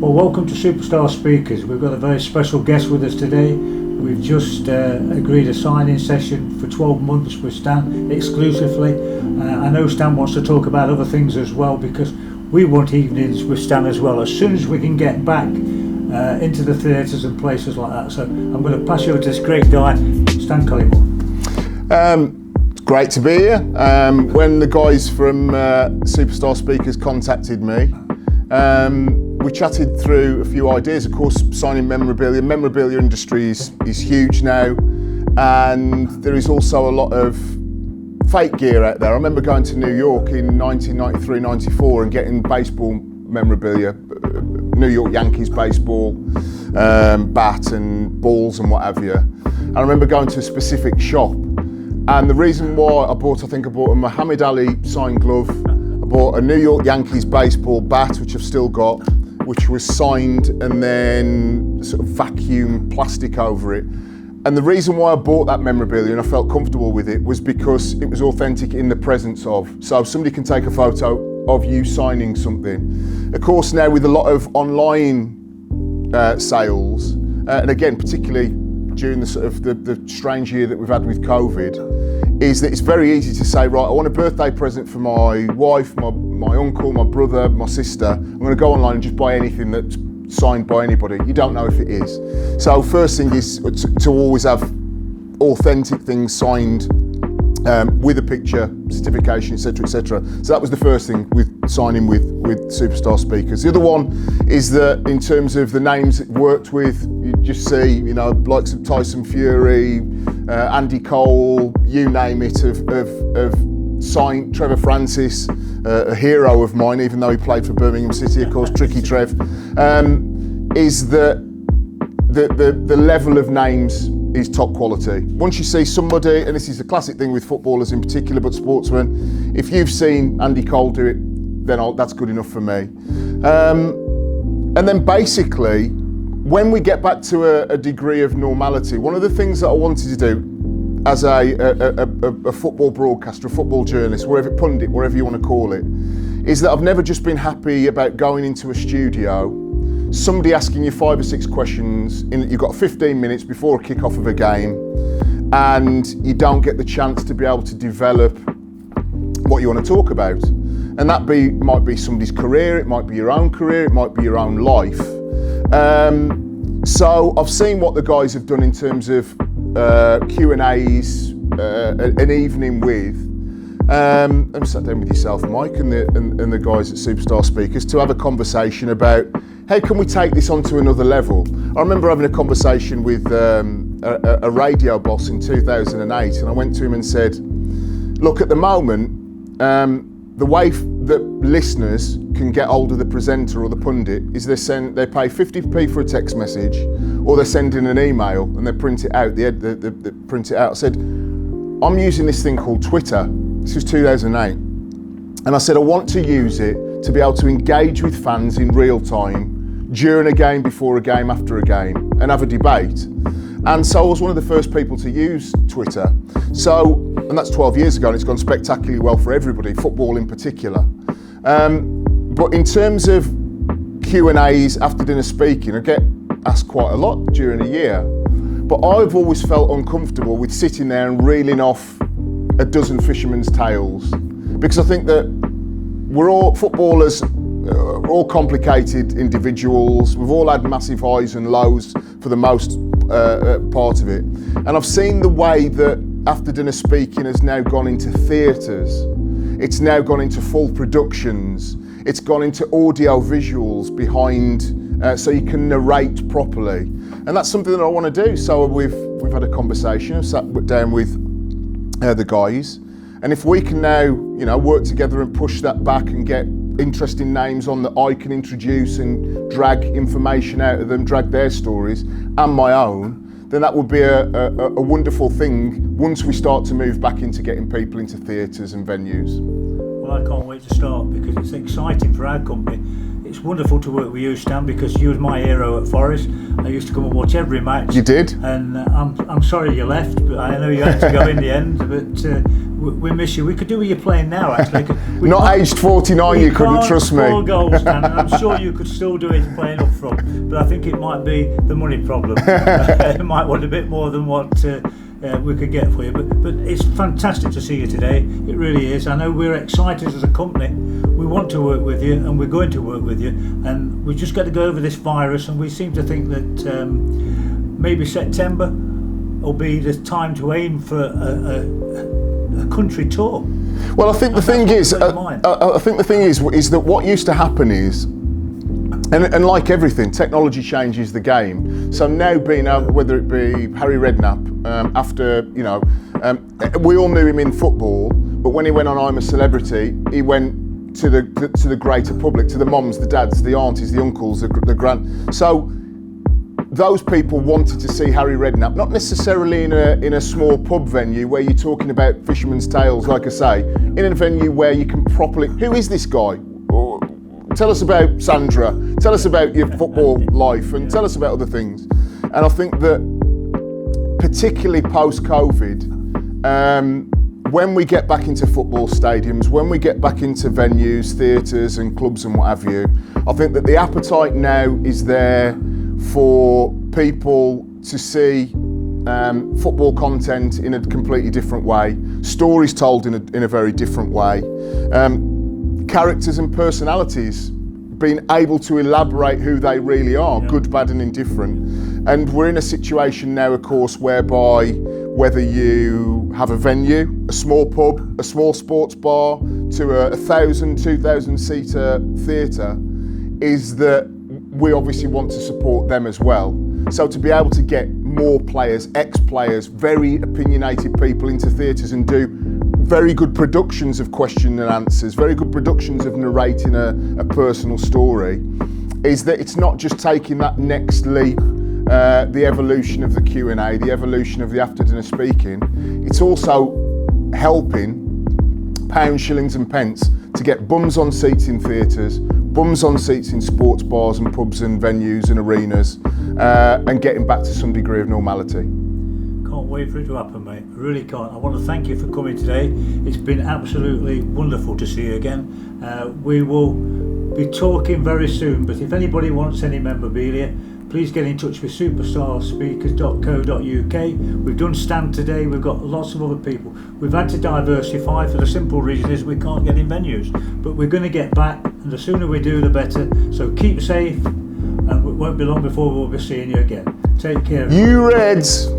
Well, welcome to Superstar Speakers. We've got a very special guest with us today. We've just agreed a signing session for 12 months with Stan exclusively. I know Stan wants to talk about other things as well, because we want evenings with Stan as well, as soon as we can get back into the theatres and places like that. So I'm going to pass you over to this great guy, Stan Collymore. It's great to be here. When the guys from Superstar Speakers contacted me, we chatted through a few ideas. Of course, signing memorabilia. Memorabilia industry is huge now, and there is also a lot of fake gear out there. I remember going to New York in 1993-94 and getting baseball memorabilia, New York Yankees baseball, bat and balls and what have you. And I remember going to a specific shop, and the reason why I bought a Muhammad Ali signed glove, I bought a New York Yankees baseball bat, which I've still got, which was signed and then sort of vacuum plastic over it. And the reason why I bought that memorabilia and I felt comfortable with it was because it was authentic in the presence of. So somebody can take a photo of you signing something. Of course, now with a lot of online sales, and again, particularly during the sort of the strange year that we've had with COVID, is that it's very easy to say, right, I want a birthday present for my wife, my uncle, my brother, my sister. I'm going to go online and just buy anything that's signed by anybody. You don't know if it is. So first thing is to always have authentic things signed with a picture, certification, etc., etc. So that was the first thing with signing with Superstar Speakers. The other one is that in terms of the names it worked with, you just see, you know, likes of Tyson Fury, Andy Cole, you name it, of signed. Trevor Francis, a hero of mine, even though he played for Birmingham City, of course, Tricky Trev, is that the level of names is top quality. Once you see somebody, and this is a classic thing with footballers in particular, but sportsmen, if you've seen Andy Cole do it, then that's good enough for me. And then basically, when we get back to a degree of normality, one of the things that I wanted to do as a football broadcaster, a football journalist, pundit, whatever you want to call it, is that I've never just been happy about going into a studio, somebody asking you 5 or 6 questions, you've got 15 minutes before a kick-off of a game, and you don't get the chance to be able to develop what you want to talk about. And that might be somebody's career, it might be your own career, it might be your own life. So I've seen what the guys have done in terms of Q&As, an evening with, and sat down with yourself, Mike, and the guys at Superstar Speakers to have a conversation about how can we take this onto another level. I remember having a conversation with a radio boss in 2008, and I went to him and said, look, at the moment, the way that listeners can get hold of the presenter or the pundit is they pay 50p for a text message, or they're sending an email and they print it out. They print it out. I said, I'm using this thing called Twitter. This was 2008. And I said, I want to use it to be able to engage with fans in real time, during a game, before a game, after a game, and have a debate. And so I was one of the first people to use Twitter. And that's 12 years ago, and it's gone spectacularly well for everybody, football in particular. But in terms of Q&As after dinner speaking, I get asked quite a lot during a year. But I've always felt uncomfortable with sitting there and reeling off a dozen fishermen's tales. Because I think that footballers are all complicated individuals. We've all had massive highs and lows for the most part of it. And I've seen the way that after dinner speaking has now gone into theatres. It's now gone into full productions. It's gone into audio visuals behind, so you can narrate properly. And that's something that I want to do. So we've had a conversation, I've sat down with the guys. And if we can now, work together and push that back and get interesting names on that I can introduce and drag information out of them, drag their stories and my own, then that would be a wonderful thing once we start to move back into getting people into theatres and venues. Well, I can't wait to start, because it's exciting for our company. It's wonderful to work with you, Stan, because you was my hero at Forest. I used to come and watch every match. You did? And I'm sorry you left, but I know you had to go in the end. But We miss you. We could do with you playing now, actually. Not aged 49, you couldn't, trust me. 4 goals, Dan, and I'm sure you could still do it playing up front. But I think it might be the money problem. It might want a bit more than what we could get for you. But it's fantastic to see you today. It really is. I know we're excited as a company. We want to work with you, and we're going to work with you. And we've just got to go over this virus, and we seem to think that maybe September will be the time to aim for a country tour. Well, I think the thing is, is that what used to happen is, and like everything, technology changes the game. So now being able, whether it be Harry Redknapp, after we all knew him in football, but when he went on I'm a Celebrity, he went to the greater public, to the mums, the dads, the aunties, the uncles, the grand. So those people wanted to see Harry Redknapp, not necessarily in a small pub venue where you're talking about fisherman's tales, like I say, in a venue where you can properly, who is this guy? Tell us about Sandra, tell us about your football life, and tell us about other things. And I think that particularly post-COVID, when we get back into football stadiums, when we get back into venues, theatres and clubs and what have you, I think that the appetite now is there for people to see football content in a completely different way, stories told in a very different way, characters and personalities being able to elaborate who they really are, good, bad and indifferent. And we're in a situation now, of course, whereby whether you have a venue, a small pub, a small sports bar, to a 1,000, 2,000 seater theatre, is that we obviously want to support them as well. So to be able to get more players, ex-players, very opinionated people into theatres and do very good productions of question and answers, very good productions of narrating a personal story, is that it's not just taking that next leap, the evolution of the Q&A, the evolution of the after dinner speaking, it's also helping pounds, shillings and pence to get bums on seats in theatres, bums on seats in sports bars and pubs and venues and arenas, and getting back to some degree of normality. Can't wait for it to happen, mate. I really can't. I want to thank you for coming today. It's been absolutely wonderful to see you again. We will be talking very soon, but if anybody wants any memorabilia, please get in touch with superstarspeakers.co.uk. We've done Stan today, we've got lots of other people. We've had to diversify for the simple reason is we can't get in venues. But we're going to get back, and the sooner we do, the better. So keep safe, and it won't be long before we'll be seeing you again. Take care. You Reds!